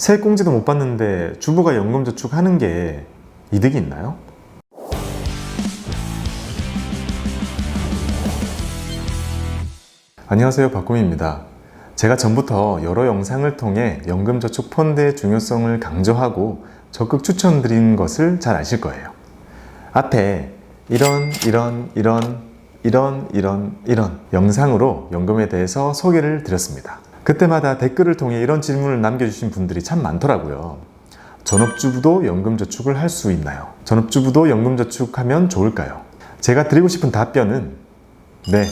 세액공제도 못 받는데 주부가 연금저축하는 게 이득이 있나요? 안녕하세요, 박구미입니다. 제가 전부터 여러 영상을 통해 연금저축 펀드의 중요성을 강조하고 적극 추천드린 것을 잘 아실 거예요. 앞에 이런 영상으로 연금에 대해서 소개를 드렸습니다. 그때마다 댓글을 통해 이런 질문을 남겨주신 분들이 참 많더라고요. 전업주부도 연금저축을 할 수 있나요? 전업주부도 연금저축하면 좋을까요? 제가 드리고 싶은 답변은 네,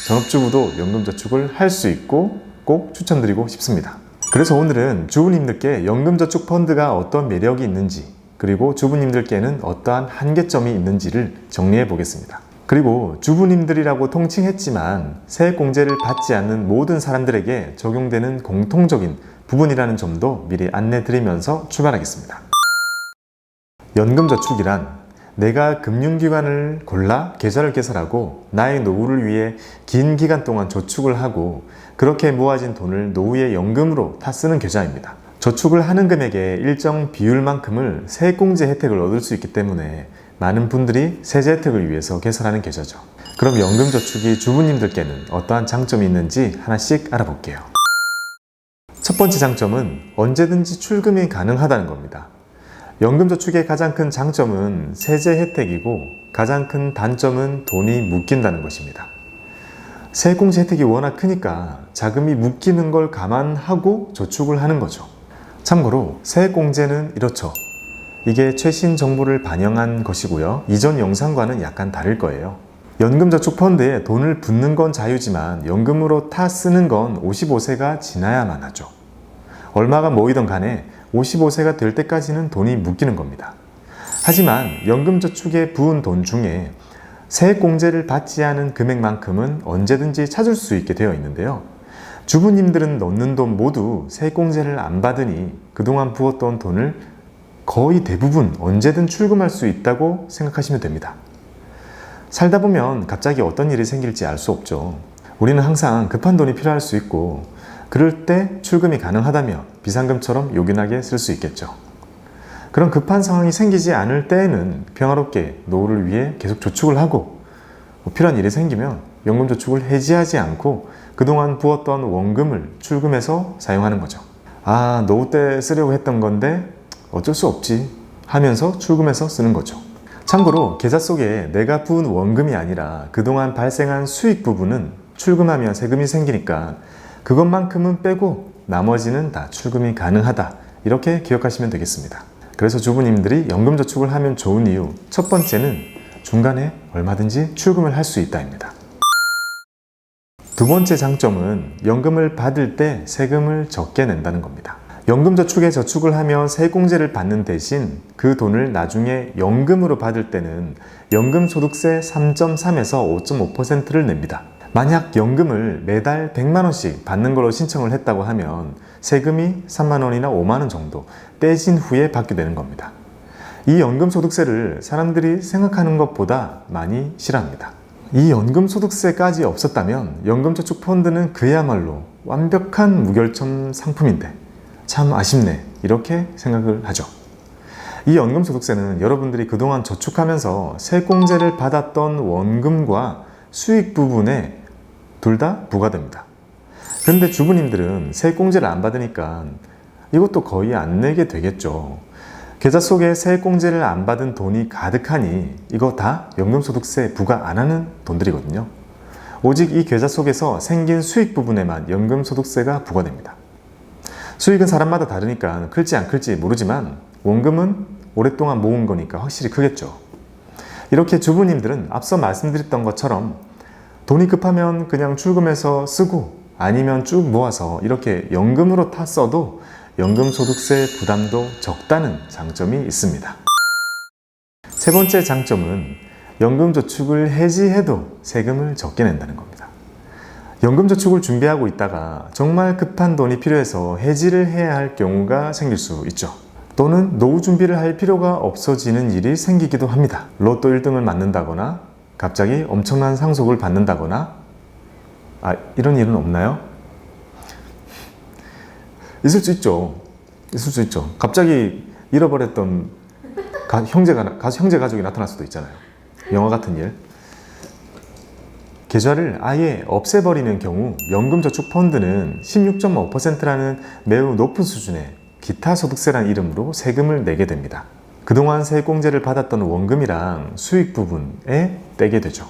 전업주부도 연금저축을 할 수 있고 꼭 추천드리고 싶습니다. 그래서 오늘은 주부님들께 연금저축 펀드가 어떤 매력이 있는지, 그리고 주부님들께는 어떠한 한계점이 있는지를 정리해 보겠습니다. 그리고 주부님들이라고 통칭했지만 세액공제를 받지 않는 모든 사람들에게 적용되는 공통적인 부분이라는 점도 미리 안내 드리면서 출발하겠습니다. 연금저축이란 내가 금융기관을 골라 계좌를 개설하고 나의 노후를 위해 긴 기간 동안 저축을 하고 그렇게 모아진 돈을 노후에 연금으로 타 쓰는 계좌입니다. 저축을 하는 금액의 일정 비율만큼을 세액공제 혜택을 얻을 수 있기 때문에 많은 분들이 세제 혜택을 위해서 개설하는 계좌죠. 그럼 연금저축이 주부님들께는 어떠한 장점이 있는지 하나씩 알아볼게요. 첫 번째 장점은 언제든지 출금이 가능하다는 겁니다. 연금저축의 가장 큰 장점은 세제 혜택이고 가장 큰 단점은 돈이 묶인다는 것입니다. 세액공제 혜택이 워낙 크니까 자금이 묶이는 걸 감안하고 저축을 하는 거죠. 참고로 세액공제는 이렇죠. 이게 최신 정보를 반영한 것이고요. 이전 영상과는 약간 다를 거예요. 연금저축 펀드에 돈을 붓는 건 자유지만 연금으로 타 쓰는 건 55세가 지나야만 하죠. 얼마가 모이던 간에 55세가 될 때까지는 돈이 묶이는 겁니다. 하지만 연금저축에 부은 돈 중에 세액공제를 받지 않은 금액만큼은 언제든지 찾을 수 있게 되어 있는데요. 주부님들은 넣는 돈 모두 세액공제를 안 받으니 그동안 부었던 돈을 거의 대부분 언제든 출금할 수 있다고 생각하시면 됩니다. 살다 보면 갑자기 어떤 일이 생길지 알 수 없죠. 우리는 항상 급한 돈이 필요할 수 있고 그럴 때 출금이 가능하다면 비상금처럼 요긴하게 쓸 수 있겠죠. 그런 급한 상황이 생기지 않을 때에는 평화롭게 노후를 위해 계속 저축을 하고 필요한 일이 생기면 연금저축을 해지하지 않고 그동안 부었던 원금을 출금해서 사용하는 거죠. 아, 노후 때 쓰려고 했던 건데 어쩔 수 없지 하면서 출금해서 쓰는 거죠. 참고로 계좌 속에 내가 부은 원금이 아니라 그동안 발생한 수익 부분은 출금하면 세금이 생기니까 그것만큼은 빼고 나머지는 다 출금이 가능하다, 이렇게 기억하시면 되겠습니다. 그래서 주부님들이 연금저축을 하면 좋은 이유 첫 번째는 중간에 얼마든지 출금을 할 수 있다입니다. 두 번째 장점은 연금을 받을 때 세금을 적게 낸다는 겁니다. 연금저축에 저축을 하면 세액공제를 받는 대신 그 돈을 나중에 연금으로 받을 때는 연금소득세 3.3에서 5.5%를 냅니다. 만약 연금을 매달 100만원씩 받는 걸로 신청을 했다고 하면 세금이 3만원이나 5만원 정도 떼진 후에 받게 되는 겁니다. 이 연금소득세를 사람들이 생각하는 것보다 많이 싫어합니다. 이 연금소득세까지 없었다면 연금저축 펀드는 그야말로 완벽한 무결점 상품인데 참 아쉽네, 이렇게 생각을 하죠. 이 연금소득세는 여러분들이 그동안 저축하면서 세액공제를 받았던 원금과 수익 부분에 둘 다 부과됩니다. 그런데 주부님들은 세액공제를 안 받으니까 이것도 거의 안 내게 되겠죠. 계좌 속에 세액공제를 안 받은 돈이 가득하니 이거 다 연금소득세 부과 안 하는 돈들이거든요. 오직 이 계좌 속에서 생긴 수익 부분에만 연금소득세가 부과됩니다. 수익은 사람마다 다르니까 클지 안 클지 모르지만 원금은 오랫동안 모은 거니까 확실히 크겠죠. 이렇게 주부님들은 앞서 말씀드렸던 것처럼 돈이 급하면 그냥 출금해서 쓰고 아니면 쭉 모아서 이렇게 연금으로 타 써도 연금소득세 부담도 적다는 장점이 있습니다. 세 번째 장점은 연금저축을 해지해도 세금을 적게 낸다는 겁니다. 연금저축을 준비하고 있다가 정말 급한 돈이 필요해서 해지를 해야 할 경우가 생길 수 있죠. 또는 노후 준비를 할 필요가 없어지는 일이 생기기도 합니다. 로또 1등을 맞는다거나 갑자기 엄청난 상속을 받는다거나 이런 일은 없나요? 있을 수 있죠. 있을 수 있죠. 갑자기 잃어버렸던 형제 가족이 나타날 수도 있잖아요. 영화 같은 일. 계좌를 아예 없애버리는 경우 연금저축펀드는 16.5%라는 매우 높은 수준의 기타소득세라는 이름으로 세금을 내게 됩니다. 그동안 세액공제를 받았던 원금이랑 수익 부분에 떼게 되죠.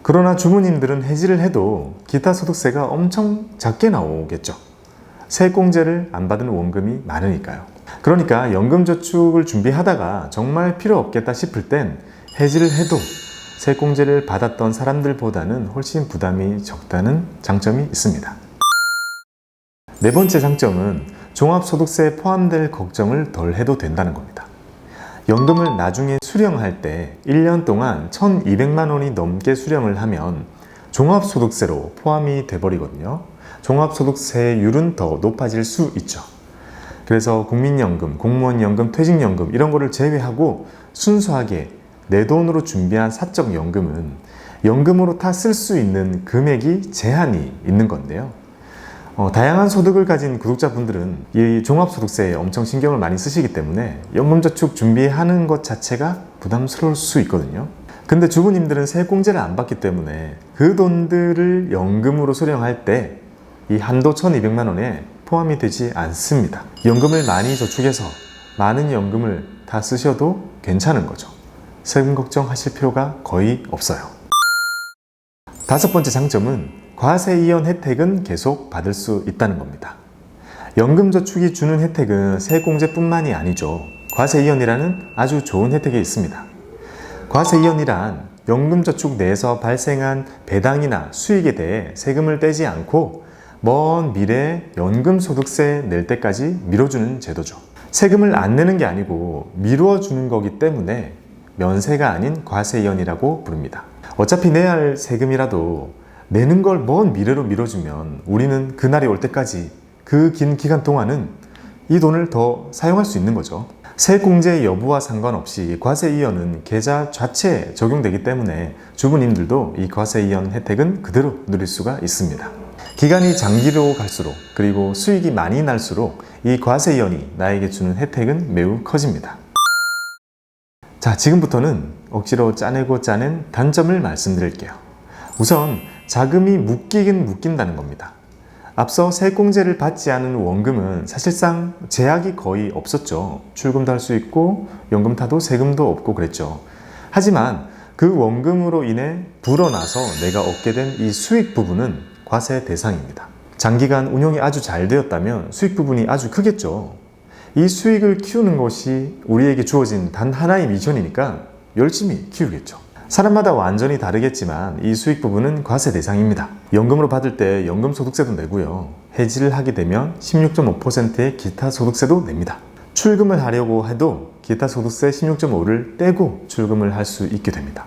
그러나 주부님들은 해지를 해도 기타소득세가 엄청 작게 나오겠죠. 세액공제를 안 받은 원금이 많으니까요. 그러니까 연금저축을 준비하다가 정말 필요 없겠다 싶을 땐 해지를 해도 세액공제를 받았던 사람들보다는 훨씬 부담이 적다는 장점이 있습니다. 네 번째 장점은 종합소득세에 포함될 걱정을 덜 해도 된다는 겁니다. 연금을 나중에 수령할 때 1년 동안 1,200만 원이 넘게 수령을 하면 종합소득세로 포함이 돼버리거든요. 종합소득세율은 더 높아질 수 있죠. 그래서 국민연금, 공무원연금, 퇴직연금 이런 거를 제외하고 순수하게 내 돈으로 준비한 사적연금은 연금으로 다 쓸 수 있는 금액이 제한이 있는 건데요. 다양한 소득을 가진 구독자분들은 이 종합소득세에 엄청 신경을 많이 쓰시기 때문에 연금저축 준비하는 것 자체가 부담스러울 수 있거든요. 근데 주부님들은 세액공제를 안 받기 때문에 그 돈들을 연금으로 수령할 때 이 한도 1,200만 원에 포함이 되지 않습니다. 연금을 많이 저축해서 많은 연금을 다 쓰셔도 괜찮은 거죠. 세금 걱정하실 필요가 거의 없어요. 다섯 번째 장점은 과세이연 혜택은 계속 받을 수 있다는 겁니다. 연금저축이 주는 혜택은 세액공제뿐만이 아니죠. 과세이연이라는 아주 좋은 혜택이 있습니다. 과세이연이란 연금저축 내에서 발생한 배당이나 수익에 대해 세금을 떼지 않고 먼 미래에 연금소득세 낼 때까지 미뤄주는 제도죠. 세금을 안 내는 게 아니고 미루어주는 거기 때문에 면세가 아닌 과세이연이라고 부릅니다. 어차피 내야 할 세금이라도 내는 걸 먼 미래로 미뤄주면 우리는 그날이 올 때까지 그 긴 기간 동안은 이 돈을 더 사용할 수 있는 거죠. 세액공제 여부와 상관없이 과세이연은 계좌 자체에 적용되기 때문에 주부님들도 이 과세이연 혜택은 그대로 누릴 수가 있습니다. 기간이 장기로 갈수록 그리고 수익이 많이 날수록 이 과세이연이 나에게 주는 혜택은 매우 커집니다. 자, 지금부터는 억지로 짜내고 짜낸 단점을 말씀드릴게요. 우선 자금이 묶이긴 묶인다는 겁니다. 앞서 세액공제를 받지 않은 원금은 사실상 제약이 거의 없었죠. 출금도 할 수 있고 연금 타도 세금도 없고 그랬죠. 하지만 그 원금으로 인해 불어나서 내가 얻게 된 이 수익 부분은 과세 대상입니다. 장기간 운용이 아주 잘 되었다면 수익 부분이 아주 크겠죠. 이 수익을 키우는 것이 우리에게 주어진 단 하나의 미션이니까 열심히 키우겠죠. 사람마다 완전히 다르겠지만 이 수익 부분은 과세 대상입니다. 연금으로 받을 때 연금소득세도 내고요. 해지를 하게 되면 16.5%의 기타소득세도 냅니다. 출금을 하려고 해도 기타소득세 16.5를 떼고 출금을 할 수 있게 됩니다.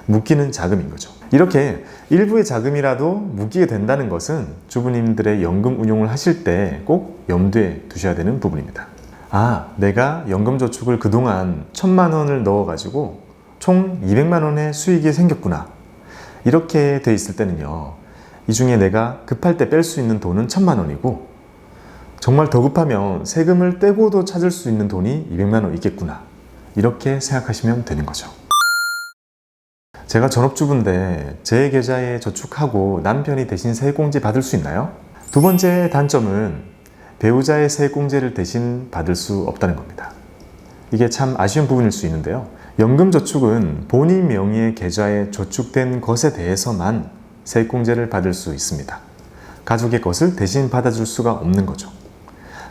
묶이는 자금인 거죠. 이렇게 일부의 자금이라도 묶이게 된다는 것은 주부님들의 연금 운용을 하실 때 꼭 염두에 두셔야 되는 부분입니다. 아, 내가 연금저축을 그동안 1,000만 원을 넣어가지고 총 200만 원의 수익이 생겼구나. 이렇게 돼 있을 때는요. 이 중에 내가 급할 때 뺄 수 있는 돈은 1,000만 원이고 정말 더 급하면 세금을 떼고도 찾을 수 있는 돈이 200만 원 있겠구나. 이렇게 생각하시면 되는 거죠. 제가 전업주부인데 제 계좌에 저축하고 남편이 대신 세액공제 받을 수 있나요? 두 번째 단점은 배우자의 세액공제를 대신 받을 수 없다는 겁니다. 이게 참 아쉬운 부분일 수 있는데요. 연금저축은 본인 명의의 계좌에 저축된 것에 대해서만 세액공제를 받을 수 있습니다. 가족의 것을 대신 받아줄 수가 없는 거죠.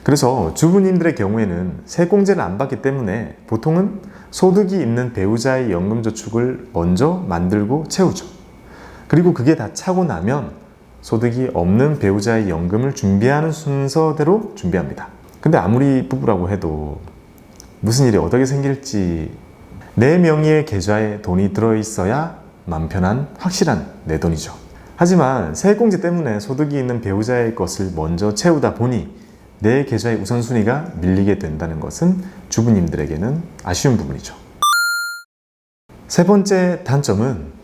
그래서 주부님들의 경우에는 세액공제를 안 받기 때문에 보통은 소득이 있는 배우자의 연금저축을 먼저 만들고 채우죠. 그리고 그게 다 차고 나면 소득이 없는 배우자의 연금을 준비하는 순서대로 준비합니다. 근데 아무리 부부라고 해도 무슨 일이 어떻게 생길지 내 명의의 계좌에 돈이 들어있어야 맘 편한 확실한 내 돈이죠. 하지만 세액공제 때문에 소득이 있는 배우자의 것을 먼저 채우다 보니 내 계좌의 우선순위가 밀리게 된다는 것은 주부님들에게는 아쉬운 부분이죠. 세 번째 단점은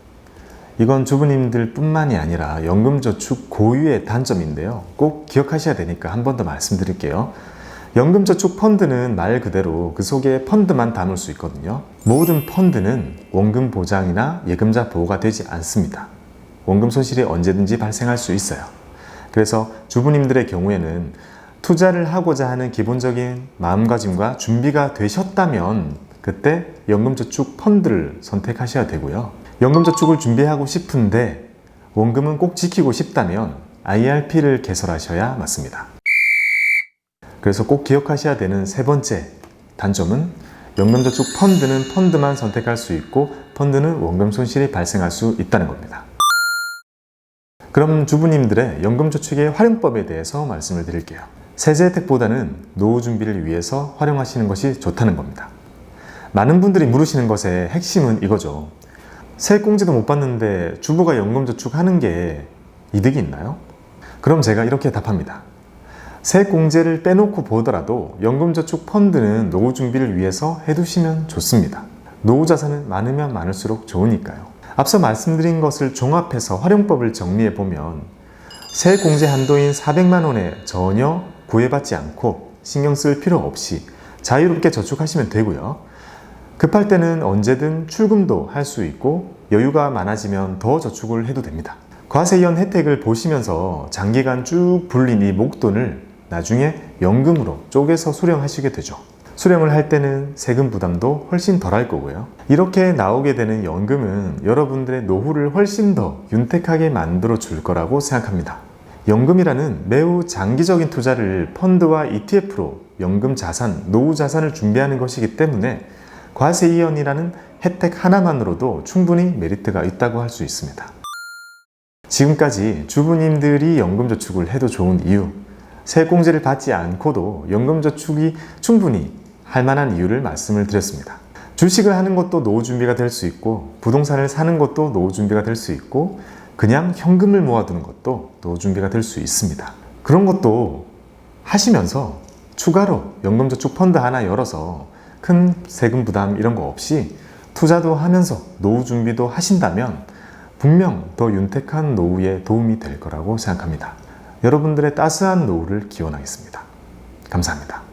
이건 주부님들 뿐만이 아니라 연금저축 고유의 단점인데요. 꼭 기억하셔야 되니까 한 번 더 말씀드릴게요. 연금저축 펀드는 말 그대로 그 속에 펀드만 담을 수 있거든요. 모든 펀드는 원금 보장이나 예금자 보호가 되지 않습니다. 원금 손실이 언제든지 발생할 수 있어요. 그래서 주부님들의 경우에는 투자를 하고자 하는 기본적인 마음가짐과 준비가 되셨다면 그때 연금저축 펀드를 선택하셔야 되고요. 연금저축을 준비하고 싶은데 원금은 꼭 지키고 싶다면 IRP를 개설하셔야 맞습니다. 그래서 꼭 기억하셔야 되는 세 번째 단점은 연금저축 펀드는 펀드만 선택할 수 있고 펀드는 원금 손실이 발생할 수 있다는 겁니다. 그럼 주부님들의 연금저축의 활용법에 대해서 말씀을 드릴게요. 세제 혜택보다는 노후 준비를 위해서 활용하시는 것이 좋다는 겁니다. 많은 분들이 물으시는 것의 핵심은 이거죠. 세액공제도 못 받는데 주부가 연금저축하는 게 이득이 있나요? 그럼 제가 이렇게 답합니다. 세액공제를 빼놓고 보더라도 연금저축 펀드는 노후 준비를 위해서 해두시면 좋습니다. 노후 자산은 많으면 많을수록 좋으니까요. 앞서 말씀드린 것을 종합해서 활용법을 정리해보면 세액공제 한도인 400만 원에 전혀 구애받지 않고 신경 쓸 필요 없이 자유롭게 저축하시면 되고요. 급할 때는 언제든 출금도 할 수 있고 여유가 많아지면 더 저축을 해도 됩니다. 과세이원 혜택을 보시면서 장기간 쭉 불린 이 목돈을 나중에 연금으로 쪼개서 수령하시게 되죠. 수령을 할 때는 세금 부담도 훨씬 덜할 거고요. 이렇게 나오게 되는 연금은 여러분들의 노후를 훨씬 더 윤택하게 만들어 줄 거라고 생각합니다. 연금이라는 매우 장기적인 투자를 펀드와 ETF로 연금 자산, 노후 자산을 준비하는 것이기 때문에 과세이원이라는 혜택 하나만으로도 충분히 메리트가 있다고 할 수 있습니다. 지금까지 주부님들이 연금저축을 해도 좋은 이유, 세액공제를 받지 않고도 연금저축이 충분히 할 만한 이유를 말씀을 드렸습니다. 주식을 하는 것도 노후 준비가 될 수 있고 부동산을 사는 것도 노후 준비가 될 수 있고 그냥 현금을 모아두는 것도 노후 준비가 될 수 있습니다. 그런 것도 하시면서 추가로 연금저축 펀드 하나 열어서 큰 세금 부담 이런 거 없이 투자도 하면서 노후 준비도 하신다면 분명 더 윤택한 노후에 도움이 될 거라고 생각합니다. 여러분들의 따스한 노후를 기원하겠습니다. 감사합니다.